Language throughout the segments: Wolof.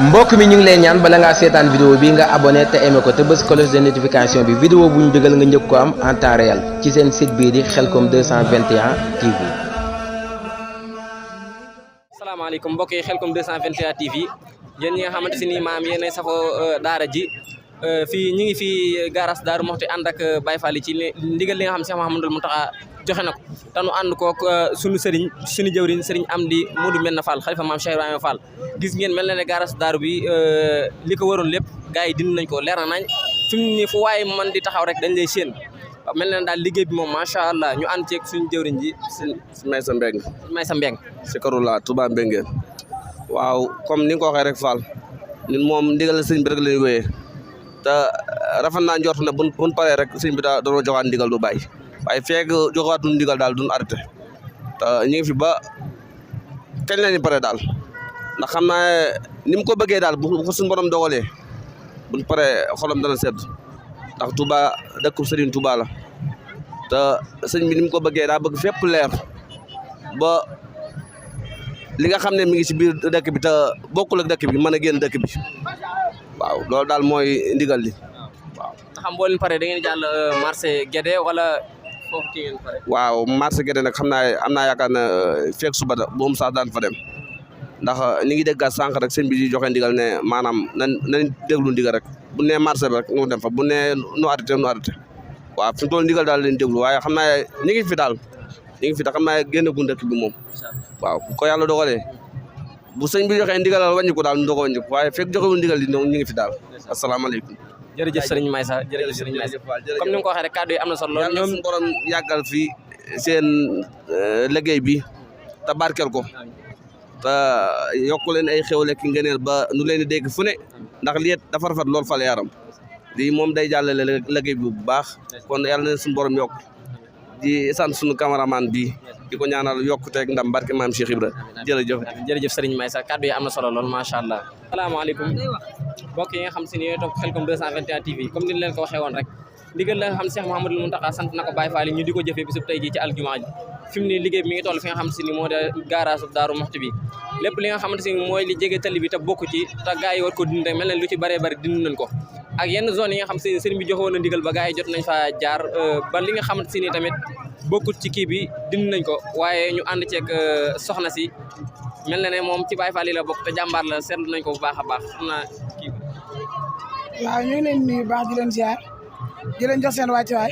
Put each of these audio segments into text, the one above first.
mbokk mi ñu ngi lay ñaan bala ngaa seetaan vidéo bi nga abonné te aimé ko te bës cloche de notification bi vidéo bu ñu dugal nga njëkk ko am en temps réel ci seen site bii di Khelcom 221 TV. asalaamaaleykum mbokk yi Khelcom 221 TV yéen ñi nga xamante si ni maam yéenay safoo daara ji fii ñu ngi fii garas Daaru Muxti ànd ak Baye Fall ci ndigal li nga xam Cheikh Mouhamadoul Mountakha joxe na ko te nu ànd koog sunu sëriñ suñu jëwriñ sëriñ Amdi Modou Mbenda Fall xalifa maam Cheikh Ibrahima Fall gis ngeen mel na ne garas daaru bi li ko waroon lépp gars yi dindi nañ ko leer na nañ fi mu nii fu waaye man di taxaw rek dañ lay séen mel na ne daal liggéey bi moom macha allah ñu ànd ceeg suñu jëwriñ ji Maysa Mbeng Maysa Mbeng si Karula Touba Mbengeen waaw comme ni nga ko waxee rek Fall ñun moom ndigal la sëñ bi rek la ñu wéyee te rafet naa njort ne buñ paree rek sëñ bi daa doon joxaat ndigal du bàyyi waaye feeg joxaatuñ ndigal daal duñ arrêté te ñu ngi fi ba kañ la ñu pare daal ndax xam naa ni mu ko bëggee daal bu ko suñu borom dogalee buñ paree xolam dana sedd ndax Touba dëkkub Serigne Touba la te sëñ bi ni mu ko bëggee daa bëgg fépp leer ba li nga xam ne mi ngi ci biir dëkk bi te bokkul ak dëkk bi mën a génn dëkk bi waaw loolu daal mooy ndigal li waaw. xam boo leen pare da ngeen jàll marché Guédé wala foofu ci ngeen pare. waaw marché Guédé nag xam naa am naa yaakaar ne feeg suba da boobu sax daan fa dem ndax ni ngi déggaat sànq rek sëñ bi di joxe ndigal ne maanaam nañ déglu ndigal rek bu nee marché bi rek nu dem fa bu nee nu arrêté waaw fi mu toll ndigal daal leen déglu waaye xam naa ñi ngi fi daal ñi ngi fi daal xam naa génn gu dëkk bi moom waaw ko yàlla dogalee bu sëñ bi joxee ndigal wàññi ko daal ñu doog a wàññi ko waaye fekk joxewul ndigal li ñu ngi fi daal asalaamaaleykum. jërëjëf sëriñ Maysa jërëjëf sëriñ Maysa comme ni nga ko waxee rek kàddu yi am na solo lool ñoom borom yàggal fi seen liggéey bi te barkeel ko te yokk leen ay xéwale ki ngëneel ba nu leen di dégg fu ne ndax lii dafa rafet lool fale yaram lii moom day jàllale liggéey bi bu baax kon yàlla na suñu borom yokk di sant suñu cameraman bi di ko ñaanal yokkuteeg ndam barke maam Cheikh Ibra jërëjëf sëriñ Maysa kàddu yi am na solo lool macha allah. asalaamaaleykum mbokk yi nga xam si ne yooyu toog Khelcom 221 TV comme ni leen ko waxee woon rek ndigal la nga xam Cheikh Mouhamadoul Mountakha sant na ko Baye Fall ñu di ko jëfee bisub tey jii ci aljuma ji fi mu ne liggéey bi mi ngi toll fi nga xam si ni moo de garage Daaru Muxti bi lépp li nga xamante si mooy li jege tali bi te bokk ci te gars yi war ko dindi rek mel na lu ci bëree bëri dindi nañ ko ak yenn zone yi nga xam si sëriñ bi joxe woon na ndigal ba gars yi jot nañ fa jaar ba li nga xamante si ni tamit bokkut ci kii bi dindi nañ ko waaye ñu ànd ceeg soxna si mel na ne moom ci Baye Fall yi la bokk te jàmbaar la seetlu nañ ko bu baax a baax xam naa kii bi. waaw ñu ngi leen nuyu baax di leen ziar di leen jox seen wàccuwaay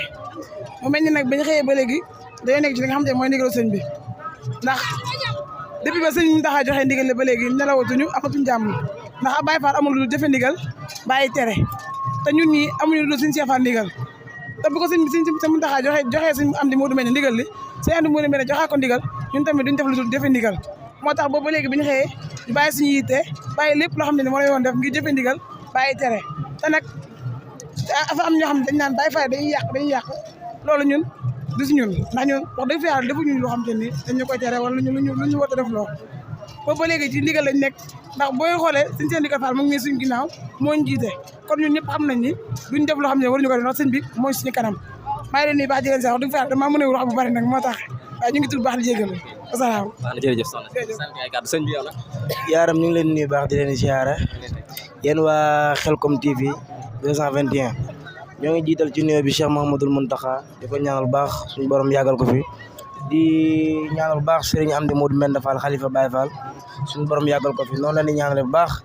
mu mel ni nag bañ xëyee ba léegi dañoo nekk ci li nga xam te mooy ndigalu sëñ bi ndax depuis ba sëñ Mountakha joxe ndigal ba léegi nelawatuñu amatuñ jàmm ndax ab Baye Fall amul lu jëfe ndigal bàyyi tere te ñun ñi amuñu lu suñ seefal ndigal te bu ko sëñ Mountakha joxe suñ am di Modou Mbenda ndigal li sëñ am di Modou Mbenda joxaa ko ndigal ñun tamit duñ def lu dul jëfe ndigal moo tax boobu ba léegi bi ñu xëyee ñu bàyyi suñu yitte bàyyi lépp loo xam ne moo lay woon def ngir jëfe ndigal bàyyi tere te nag dafa am ñoo xam ne dañ naan Baye Fall dañuy yàq loolu ñun du si ñun ndax ñun wax dëgg fa yàlla defuñu loo xam te ni dañ ñu koy tere wala lu ñu war a def loo boobu ba léegi ci ndigal lañ nekk ndax booy xoolee seen ndigal Fall mu ngi suñu ginnaaw moo ñu jiite kon ñun ñëpp xam nañ ni duñ def loo xam ne waruñu ko def ndax sëñ bi mooy suñu kanam maa ngi leen nii baax di leen sax wax dëgg fa yàlla damaa mën a wax bu bari nag moo tax waaye ñu ngi tudd baax di jégal asalaam jërëjëf soxna sant ay kàddu sëñ bi yow nag yaaram ñu ngi leen nuyu baax di leen ziara yéen waa Khelcom TV 221 ñoo ngi jiital ci nuyoo bi Cheikh Mouhamadoul Mountakha di ko ñaanal baax suñu borom yàggal ko fi di ñaanal baax Serigne Amdi Modou Mbenda Fall xalifa Baye Fall suñu borom yàggal ko fi noonu la ñuy ñaanale bu baax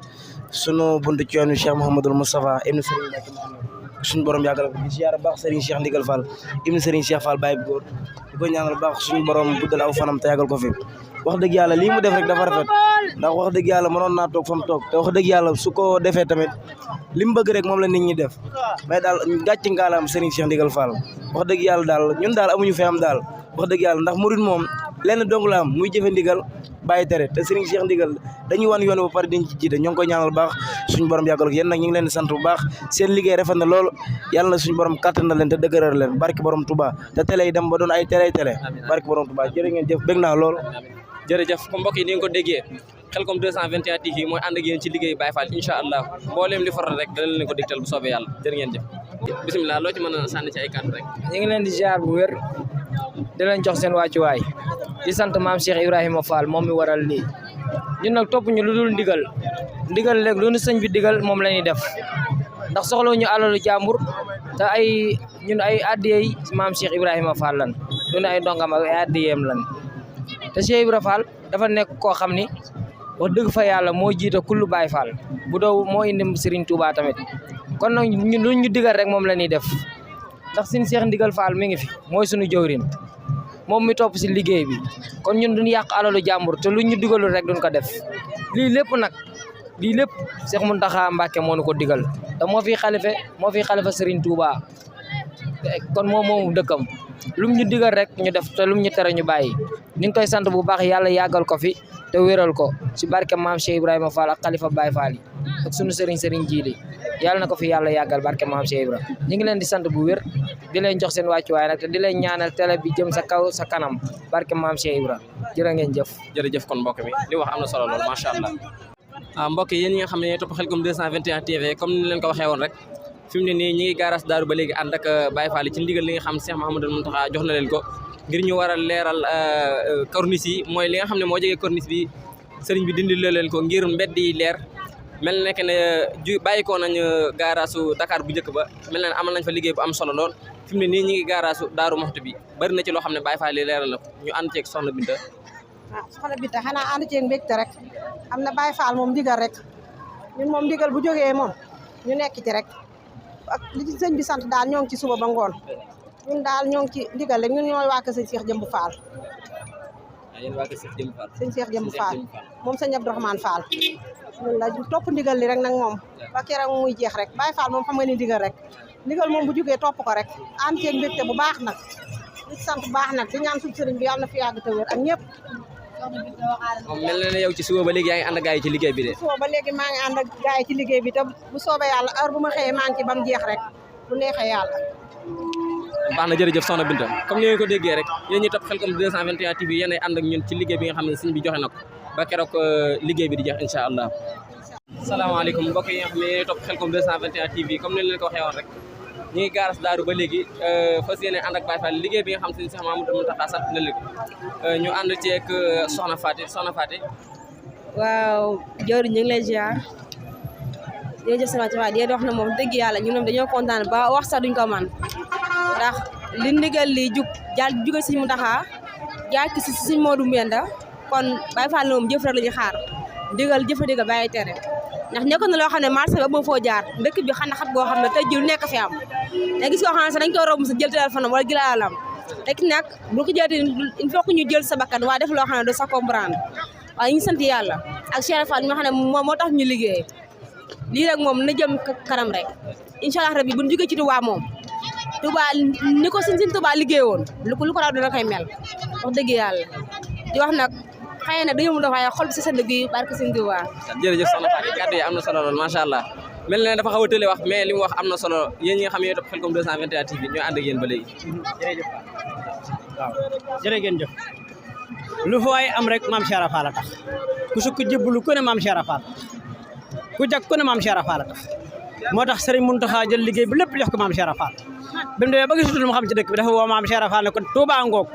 sunu buntu ci yoonu Cheikh Mouhamadoul Moustapha ibnu Serigne Mbacke suñu borom yàggal ko fi di ziara baax Serigne Cheikh Ndigal Fall ibnu Serigne Cheikh Fall Baye góor di ko ñaanal baax suñu borom guddal aw fanam te yàggal ko fi wax dëgg yàlla lii mu def rek dafa rafet ndax wax dëgg yàlla mënoon naa toog fa mu toog te wax dëgg yàlla su ko defee tamit li mu bëgg rek moom la nit ñi def mais daal gàcc ngaalaam Serigne Cheikh Ndigal Fall wax dëgg yàlla daal ñun daal amuñu fi am daal wax dëgg yàlla ndax murid moom lenn dong la am muy jëfe ndigal bàyyi tere te Serigne Cheikh Ndigal dañuy wan yoon ba pare diñ ci jiite ñoo ngi koy ñaanal baax suñu borom yàggal ko yéen nag ñu ngi leen di sant bu baax seen liggéey rafet na loolu yàlla na suñu borom kàttan na leen te dëgëral leen barke borom Touba te télé yi dem ba doon ay télé barke borom Touba jërë ngeen jëf bëgg naa lool jërëjëf comme mbokk yi ni nga ko déggee Khelcom 221 TV mooy ànd ak yéen ci liggéey Baye Fall incha allah mbooleem li faral rek dana leen ko digtal bu soobee yàlla jërë ngeen jëf bisimilah loo ci mën a sànni ci ay kàddu rek ñu ngi leen di ziar bu wér di leen jox seen wàccuwaay di sant maam Cheikh Ibrahima Fall moom mi waral lii ñun nag topp ñu lu dul ndigal léegi lu nu sëñ bi digal moom la ñuy def ndax soxla ñu alalu jàmbur te ñun ay addiyey maam Cheikh Ibrahima Fall lan doon ay ndongam ak ay addiyeem lan te Cheikh Ibrahima Fall dafa nekk koo xam ni wax dëgg fa yàlla moo jiite kullu Baay Fall bu doo moo indi Serigne Touba tamit kon nag ñun lu ñu digal rek moom la ñuy def ndax suñu Cheikh Ndigal Fall mi ngi fi mooy suñu jëwrin moom mi topp si liggéey bi kon ñun duñ yàq alalu jàmbur te lu ñu digalul rek duñ ko def lii lépp Cheikh Mountakha Mbacké moo nu ko digal te moo fi xalifa Serigne Touba kon moom dëkkam lum ñu digal rek ñu def te lum ñu tere ñu bàyyi ñu ngi koy sant bu baax yàlla yàggal ko fi te wéral ko si barke maam Cheikh Ibrahima Fall ak xalifa Baye Fall yi ak sunu Serigne Jiili yàlla na ko fi yàlla yàggal barke maam Cheikh Ibrahima ñu ngi leen di sant bu wér di leen jox seen wàccuwaay nag te di leen ñaanal télé bi jëm sa kaw sa kanam barke maam Cheikh Ibrahima jërë ngeen jëf. jërëjëf kon mbokk mi li wax am na solo lool macha allah mbokk yi yéen ñi nga xam ne ñooy topp Khelcom 221 TV comme ni leen ko waxee woon rek fi mu ne nii ñi ngi gaaraas daaru ba léegi ànd ak Baye Fall ci ndigal li nga xam Cheikh Mouhamadoul Mountakha jox na leen ko ngir ñu war a leeral corniche yi mooy li nga xam ne moo jege corniche bi sëriñ bi dindi leen ko ngir mbedd yi leer mel nekk ne bàyyi ko nañ gaaraasu Dakar bu njëkk ba mel ne amal nañ fa liggéey bu am solo lool fi mu ne nii ñi ngi gaaraasu Daaru Moxti bi bari na ci loo xam ne Baye Fall yi leeral na ko ñu ànd ceeg Soxna Binta Soxna Binta xanaa ànd ceeg mbégte rek am na Baye Fall moom ndigal rek ñun moom ndigal bu jógee moom ñu nekk ci rek ak li ci sëñ bi sant daal ñoo ngi ci suba ba ngoon ñun daal ñoo ngi ci ndigal rek ñun ñooy waa kër sëñ Cheikh Jëmb Fall yéen waa kër Cheikh Jëmb Fall sëñ Cheikh Jëmb Fall moom sëñ Abdourahmane Fall ñun la topp ndigal li rek nag moom ba keroog muy jeex rek Baye Fall moom xam nga ni ndigal rek ndigal moom bu jógee topp ko rek ànd ceeg mbégte bu baax nag di sant bu baax nag di ñaan suñu sëriñ bi yàlla na fi yàgg te wér ak ñëpp moom mel na ne yow ci suba ba léegi yaa ngi ànd ak gars yi ci liggéey bi de suba ba léegi maa ngi ànd ak gars yi ci liggéey bi te bu soobee yàlla heure bu ma xëyee maa ngi ci ba mu jeex rek bu neexee yàlla baax na jërëjëf Soxna Binta comme ni ngeen ko déggee rek yéen ñi topp Khelcom 221 TV yéen ay ànd ak ñun ci liggéey bi nga xam ne sëñ bi joxe na ko ba keroog liggéey bi di jeex incha allah salaamaaleykum mbokk yi nga xam ne yéen topp Khelcom 221 TV comme ni leen ko waxee woon rek ñu ngi gaaras daaru ba léegi fas yéene ànd ak Baye Fall liggéey bi nga xam ne Cheikh Mouhamadoul Mountakha sant na leen ñu ànd ceeg Soxna Faty waaw jawri ñu ngi lay ziar jërëjëf sama ci waa di wax na moom dëgg yàlla ñun moom dañoo kontaan ba wax sax duñ ko man ndax li ndigal li jóge Sëñ Mountakha jaar ci Sëñ Modou Mbenda kon Baye Fall moom jëf rek la ñuy xaar jëfa bàyyi tere ndax nekkoon na loo xam ne marché ba moo foo jaar dëkk bi xam na xat boo xam ne tey jii lu nekk fi am da gis koo xam ne sax dañ koy romb sa jël téléphone wala jël alalam rek nag bu ko jëlee il faut que ñu jël sa bakkan waa def loo xam ne doo sa comprendre waaye ñu sant yàlla ak Cheikh Fall mi nga xam ne moo tax ñu liggéey lii rek moom na jëm kanam rek incha allah rabbi bu ñu jógee ci Touba moom Touba ni ko Sëñ Touba liggéey woon lu ko raw dina koy mel wax dëgg yàlla di wax nag xëy na dañoo mën a waaye xol bi si sa dëgg yi barke Sëñ Touba. jërëjëf Soxna Faty kàddu yi am na solo lool macha allah mel na ne dafa xaw a tële wax mais li mu wax am na solo yéen ñi nga xam ne yéen topp Khelcom 221 TV ñooy ànd ak yéen ba léegi. jërëjëf waaw jërë ngeen jëf lu fa waay am rek maam Cheikh Fall a tax ku sukk jébbalu ku ne maam Cheikh Fall ku jag ku ne maam Cheikh Fall a tax moo tax Serigne Mountakha jël liggéey bi lépp jox ko maam Cheikh Fall bi mu demee ba gisatul mu xam ci dëkk bi dafa woo maam Cheikh Fall ne kon Touba ngoog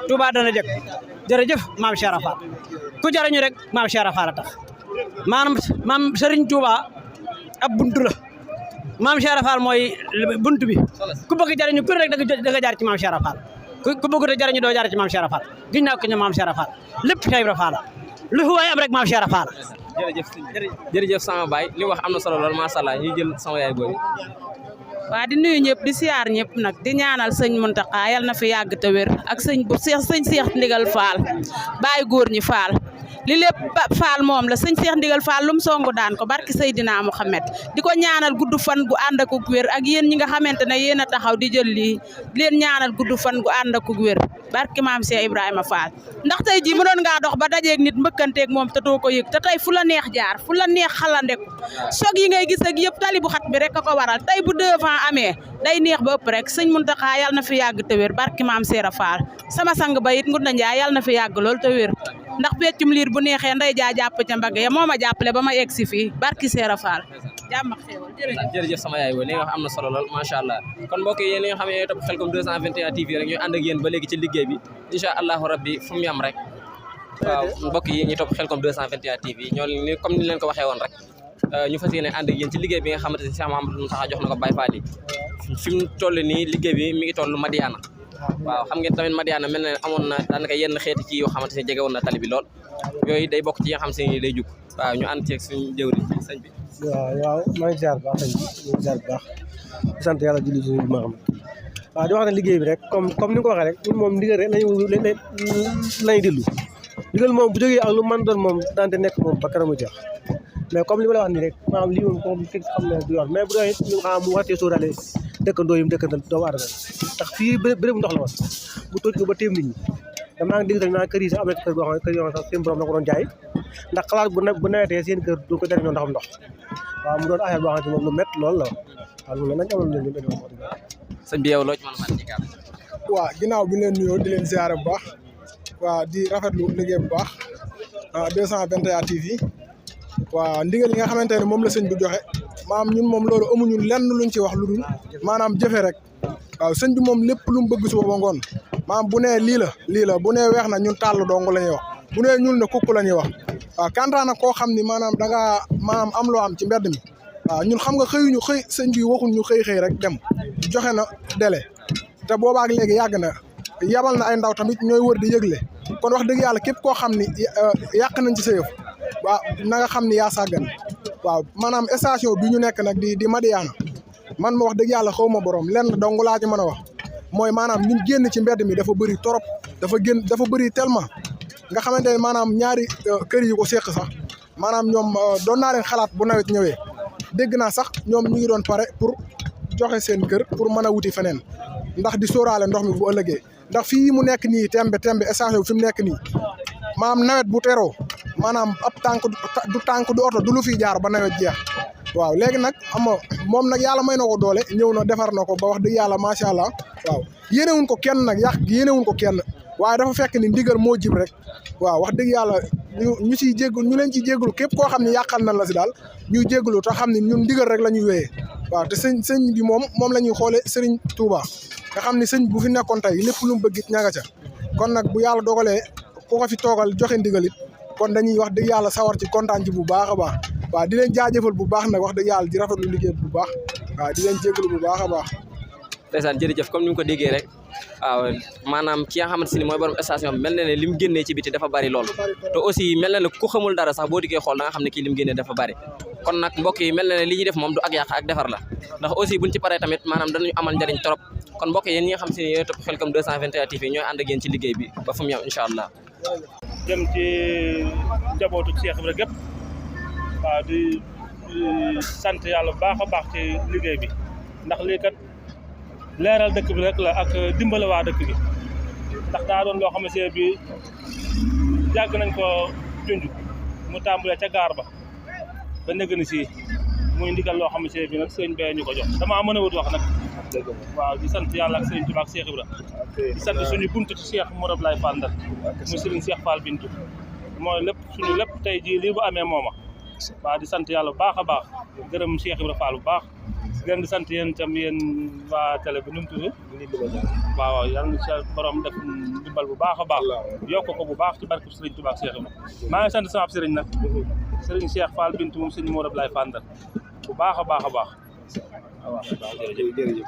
Touba dana jëkk jërëjëf maam Cheikh Fall ku jariñu rek maam Cheikh Fall a tax maam Serigne Touba ab buntu la maam Cheikh Fall mooy buntu bi ku bëgg jariñu ku rek da nga jaar ci maam Cheikh Fall ku bëgg a jariñu doo jaar ci maam Cheikh Fall giñ naa ko ñu maam Cheikh Fall lépp Cheikh Ibra Fall lu fi waay am rek maam Cheikh Fall jërëjëf sama baay li wax am na solo lool macha allah ñuy jël sama yaay booy waa di nuyu ñëpp di siyaar ñëpp nag di ñaanal sëñ Mountakha yal na fi yàgg te wér ak sëñ Cheikh Ndigal Fall bàyyi góor ñi Fall li lépp Fall moom la sëñ Cheikh Ndigal Fall lum songu daan ko barki Seydina Mouhamed di ko ñaanal gudd fan gu ànd ak wér ak yéen ñi nga xamante ne yéen a taxaw di jël lii di leen ñaanal gudd fan gu ànd ak wér barki maam Cheikh Ibrahima Fall ndax tey jii mënoon ngaa dox ba dajeeg nit mbëkkanteeg moom te doo ko yëg te tey fu la neex jaar fu la neex xalandeku soog yi ngay gis ak yëpp tali bu xat bi rek a ko waral tey bu devant amee day neex ba ëpp rek sëñ Mountakha yal na fi yàgg te wér barki maam Cheikh Fall sama sang ba it Ngunda Njaay yal na fi yàgg lool te wér ndax peccum liir bu neexee nday jaa jàpp ca mbagg ya moo ma jàppale ba ma egg si fii barki Cheikh Fall jàmm ak xéewal jërëjëf sama yaay booy li nga wax am na solo lool macha allah kon mbokk yi yéen li nga xam ne yooyu topp Khelcom 221 TV rek ñooy ànd ak yéen ba léegi ci liggéey bi incha allahu rabbi fu mu yam rek waaw mbokk yi ñu topp Khelcom 221 TV ñoo ni comme ni leen ko waxee woon rek ñu fas yéene ànd ak yéen ci liggéey bi nga xamante ni Cheikh Mouhamadou Mountakha jox na ko Baye Fall yi fi mu toll nii liggéey bi mi ngi toll Madiana waaw xam ngeen tamit Madiana mel na ne amoon na daanaka yenn xeeti ci yoo xamante ne jege woon na tali bi lool yooyu day bokk ci yi nga xam se ni day jug waaw ñu ànd ceeg suñu jëwri sëñ bi waaw maa ngi ziar bu baax sëñ bi ñu ziar bu baax di sant yàlla julli ci ma xam waaw di wax ne liggéey bi rek comme ni nga ko waxee rek ñun moom ndigal rek lañu dillu ndigal moom bu jógee ak lu mën doon moom daante nekk moom ba kanamu jeex mais comme li ma la wax nii rek maanaam lii moom comme fi xam ne du yoon mais bu doon it ñu xam mu wàccee sóoraale dëkkandoo yi mu dëkkandoo doomu aadama ndax fii bérébu ndox la woon bu toj ko ba téem nit ñi damaa ngi dégg tamit naa kër yi sax am na kër goo xam ne kër yoo xam sax seen borom la ko doon jaay ndax xalaat bu nawetee seen kër du ko jëriñoo ndaxam ndox waaw mu doon affaire boo xam ne moom lu métti loolu la waaw loolu nañ amal leen sëñ bi yow loo ci mën a mën ci kàddu waaw ginnaaw bi leen nuyoo di leen ziare bu baax waaw di rafetlu liggéey bu baax 221 TV waaw ndigal yi nga xamante ne moom la sëñ bi joxe maanaam ñun moom loolu amuñu lenn luñ ci wax lu dul maanaam jëfe rek waaw sëñ bi moom lépp lu mu bëgg suba ba ngoon maanaam bu nee lii la bu nee weex na ñun tàll dong la ñuy wax bu nee ñuul na kukk la ñuy wax waaw kantaana koo xam ni maanaam da ngaa maanaam am loo am ci mbedd mi waaw ñun xam nga xëyuñu xëy sëñ bi waxuñ ñu xëy rek dem joxe na délai te boobaak léegi yàgg na yabal na ay ndaw tamit ñooy wër di yëgle kon wax dëgg yàlla képp koo xam ni yàq nañ ci sa yëf waaw na nga xam ni yaa sàggan waaw maanaam station bi ñu nekk nag di Madiana man ma wax dëgg yàlla xaw ma borom lenn dong laa ci mën a wax mooy maanaam ñun génn ci mbedd mi dafa bëri trop dafa bëri tellement nga xamante ne maanaam ñaari kër yi ko seq sax maanaam ñoom doon naa leen xalaat bu nawet ñëwee dégg naa sax ñoom ñu ngi doon pare pour joxe seen kër pour mën a wuti feneen ndax di sóoraale ndox mi bu ëllëgee ndax fii mu nekk nii tembe station bi fi mu nekk nii maanaam nawet bu teroo maanaam ab tànk du oto du lu fiy jaar ba nawet jeex waaw léegi nag moom nag yàlla may na ko doole ñëw na defar na ko ba wax dëgg yàlla macha allah waaw yéenewuñ ko kenn nag yàq yéenewuñ ko kenn waaye dafa fekk ni ndigal moo jib rek waaw wax dëgg yàlla ñu ciy jéggul ñu leen ciy jéggulu képp koo xam ne yàqal nañ la si daal ñuy jéggulu te xam ne ñun ndigal rek la ñuy wéyee waaw te sëñ bi moom la ñuy xoolee Serigne Touba nga xam ne sëñ bu fi nekkoon tey lépp lu mu bëgg it ña nga ca kon nag bu yàlla dogalee ku ko fi toogal joxe ndigal it kon dañuy wax dëgg yàlla sawar ci kontaan ci bu baax a baax waaw di leen jaajëfal bu baax nag wax dëgg yàlla di rafetlu liggéey bu baax waaw di leen jégalu bu baax a baax. ndeysaan jërëjëf comme ni nga ko déggee rek waaw maanaam ki nga xamante si ni mooy borom station bi mel na ne li mu génnee ci biti dafa bari lool te aussi mel na ne ku xamul dara sax boo diggee xool da nga xam ne kii li mu génnee dafa bari kon nag mbokk yi mel na ne li ñuy def moom du ak yàq ak defar la ndax aussi buñ ci paree tamit maanaam danañu amal njariñ trop kon mbokk yi yéen ñi nga xam si ne yooyu topp Khelcom 221 TV ñooy ànd ak yéen ci liggéey bi ba fu mu yem incha allah jëm ci njabootu Cheikh Ibra gépp waaw di sant yàlla bu baax a baax ci liggéey bi ndax lii kat leeral dëkk bi rek la ak dimbale waa dëkk bi ndax daa doon loo xam ne bi yàgg nañ ko junj mu tàmbalee ca gaar ba nëgëni si muy ndigal loo xam ne bi nag sëñ bee ñu ko jox damaa mën a wut wax nag waaw di sant yàlla ak sëñ Tuubaa ak Cheikh Ibra di sant suñu buntu ci Cheikh Modou Abdoulaye Fall Ndar muy Serigne Cheikh Fall Bintu mooy lépp suñu lépp tey jii lii bu amee mooma waaw di sant yàlla bu baax a baax gërëm Cheikh Ibra Fall bu baax gërëm di sant yéen itam yéen waa télé bi nu mu tudd waaw yàlla na ci borom def ndimbal bu baax a baax yokk ko bu baax ci barke Serigne Touba ak Cheikh Ibra maa ngi sant sama Serigne nag Serigne Cheikh Fall Bintu moom Serigne Modou Abdoulaye Fall Ndar bu baax a baax a baax waaw jërëjëf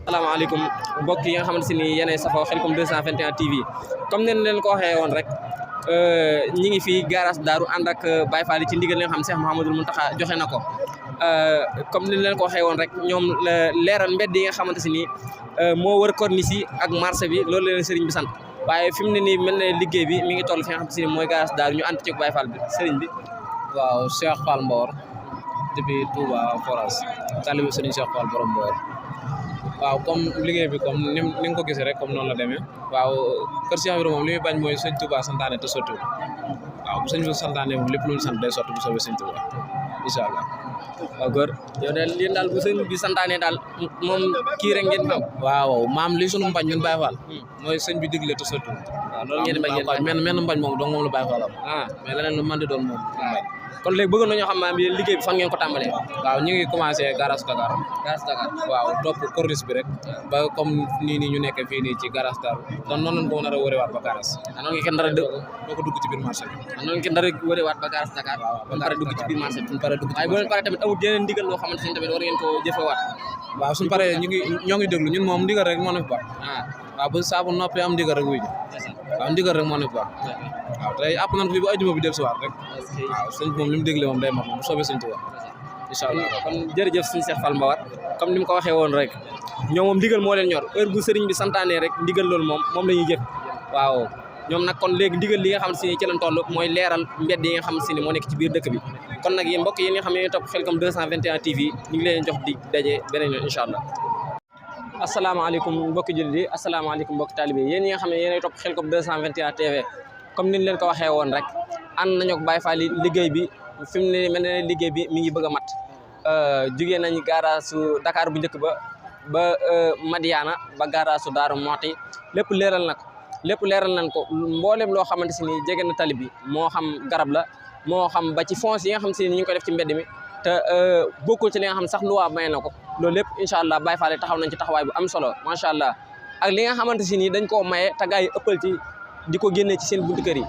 asalaamaaleykum mbokk yi nga xamante si ni yéenay safoo Khelcom 221 TV comme nen leen ko waxee woon rek ñi ngi fii garage Daaru ànd ak Baye Fall ci ndigal li nga xam Cheikh Mouhamadoul Mountakha joxe na ko comme ni leen ko waxee woon rek ñoom leeral mbedd yi nga xamante si ni moo wër corniche yi ak marché bi loolu leen sëriñ bi sant waaye fi mu ne nii mel na liggéey bi mi ngi toll fi nga xamante si ni mooy garage Daaru ñu ànd ci Baye Fall bi sëriñ bi waaw Cheikh Fall Mbor depuis Touba Foras talibu sëriñ Cheikh Fall borom Mbor waaw comme liggéey bi comme ni nga ko gisee rek comme noonu la demee waaw kër Cheikh Ibra moom li muy bañ mooy sëñ Touba santaane te sottiwul waaw bu sëñ bi santaane moom lépp lu ñu sant day sotti bu soobee sëñ Touba incha allah waaw góor yow de lii daal bu sëñ bi santaane daal moom kii rek ngeen xam waaw maam li sunu mbañ ñun Baye Fall mooy sëñ bi digle te sottiwul waaw loolu ngeen bañ ngeen men mbañ moom donc moom la Baye Fall am mais leneen lu mën di doon moom mbañ kon léegi bëggoon nañoo xam maanaam liggéey bi fan ngeen ko tàmbalee. waaw ñu ngi commencé garage Dakar. garage Dakar waaw topp corniche bi rek ba comme nii ñu nekk fii nii ci garage Dakar kon noonu lañ ko nar a wërewaat ba garage. noonu ngeen nar a doo ko dugg ci biir marché bi. noonu ngeen nar a wërewaat ba garage Dakar. ba pare dugg ci biir marché bi. waaye bu leen paree tamit amul yeneen ndigal loo xamante ni tamit war ngeen ko jëfewaat. waaw suñu paree ñoo ngi déglu ñun moom ndigal rek moo ne fa baax. waaw bu saabu noppee am ndigal rek wuy ji. waaw ndigal rek moo ne fa baax. waaw tey àpp nañ ko fi bu ajuma bi del si waat rek. waaw sëñ moom li mu dégle moom day mat moom soobee sëñ Tuubaa incha allah. kon jërëjëf sëñ Cheikh Fall Mbawar comme ni mu ko waxee woon rek ñoom moom ndigal moo leen ñor heure bu sëriñ bi santaane rek ndigal loolu moom la ñuy jëf waaw ñoom nag kon léegi ndigal li nga xam si ni ci lañ toll mooy leeral mbedd yi nga xam si ni moo nekk ci biir dëkk bi kon nag yéen mbokk yi nga xam ne yéen topp Khelcom 221 TV ñu ngi leen jox di daje beneen yoon incha allah. asalaamaaleykum mbokki jullit yi asalaamaaleykum mbokki taalibe yi yéen ñi nga xam ne yéenay topp Khelcom 221 TV comme ni ñu leen ko waxee woon rek ànd nañu ak Baye Fall liggéey bi fi mu ne mel ne liggéey bi mi ngi bëgg a mat jugee nañ garaasu Dakar bu njëkk ba Madiana ba garaasu Daaru Mooti lépp leeral nañ ko mboolem loo xamante si ni jege na tali bi moo xam garab la moo xam ba ci fonds yi nga xam si ni ñu ngi ko def ci mbedd mi te bokkul ci li nga xam sax loi may na ko loolu lépp incha allah Baye Fall taxaw nañ ci taxawaay bu am solo macha allah ak li nga xamante si ni dañ koo maye te gars yi ëppal ci di ko génnee ci seen buntu kër yi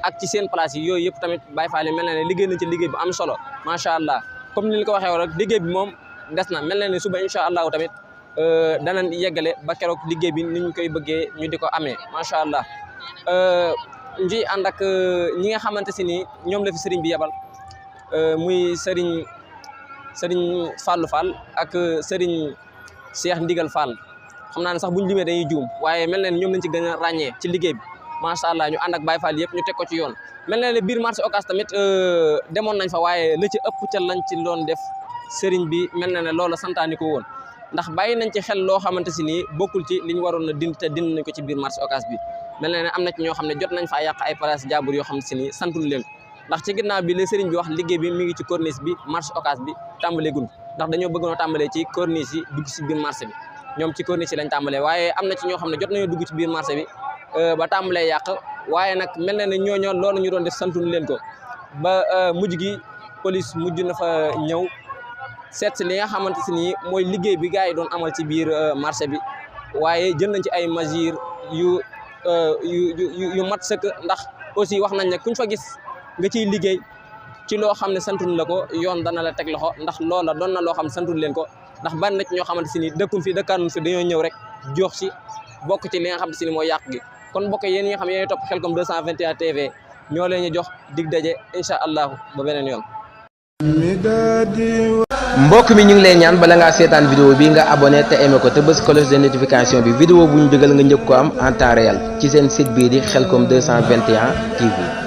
ak ci seen place yi yooyu yëpp tamit Baye Fall mel na ne liggéey nañ ci liggéey bu am solo macha allah comme ni ñu ko waxee woon rek liggéey bi moom des na mel na ne suba incha allahu tamit danañ yeggale ba keroog liggéey bi ni ñu koy bëggee ñu di ko amee macha allah nji ànd ak ñi nga xamante si ni ñoom la fi sëriñ bi yebal muy sëriñ Fallou Fall ak sëriñ Cheikh Ndigal Fall xam naa ne sax buñ limee dañuy juum waaye mel na ne ñoom lañ ci gën a ràññee ci liggéey bi macha allah ñu ànd ak Baye Fall yëpp ñu teg ko ci yoon mel na ne biir marché Ocass tamit demoon nañ fa waaye la ci ëpp ca lañ ci doon def sëriñ bi mel na ne loola santaani ko woon ndax bàyyi nañ ci xel loo xamante si nii bokkul ci liñ waroon a dind te dind nañ ko ci biir marché Ocass bi mel na ne am na ci ñoo xam ne jot nañ faa yàq ay place jàmbur yoo xam ne si nii santuñ leen ndax ci ginnaaw bi la sëriñ bi wax liggéey bi mi ngi ci corniche bi marché Ocass bi tàmbalee gun ndax dañoo bëggoon a tàmbalee ci corniche yi dugg ci biir marché bi ñoom ci corniche yi lañ tàmbalee waaye am na ci ñoo xam ne jot nañoo dugg ci biir marché bi ba tàmbalee yàq waaye nag mel na ne ñooñoo loolu ñu doon def santuñ leen ko ba mujj gi police mujj na fa ñëw seet si li nga xamante si nii mooy liggéey bi gars yi doon amal ci biir marché bi waaye jël nañ ci ay mesures yu mat sëkk ndax aussi wax nañ ne kuñ fa gis nga ciy liggéey ci loo xam ne santuñ la ko yoon dana la teg loxo ndax loola doon na loo xam ne santuñ leen ko ndax ban na ci ñoo xamante si nii dëkkuñ fi dëkkaanuñ fi dañoo ñëw rek jox ci bokk ci li nga xamante si ni mooy yàq gi kon bokk yéen ñi nga xam ne yéen topp Khelcom 221 TV ñoo leen ñu jox dig daje incha allahu ba beneen yoon. mbokk mi ñu ngi lay ñaan bala ngaa seetaan vidéo bi nga abonné te aimé ko te bës cloche de notification bi vidéo bu ñu dugal nga njëkk ko am en temps réel ci seen site bii di Khelcom 221 TV.